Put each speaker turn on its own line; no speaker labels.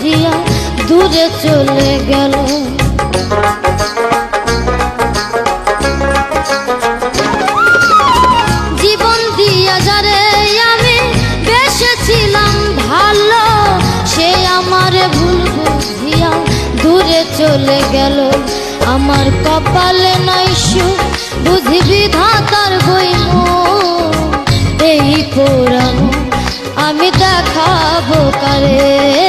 বুঝিয়া দূরে চলে গেল। জীবন দিয়া যারে আমি বেসেছিলাম ভালো, সে আমারে ভুল বুঝিয়া দূরে চলে গেল। আমার কপালে নাই সুখ বুঝি বিধাতার বইম, এই পুরানো আমি দেখাবো কারে।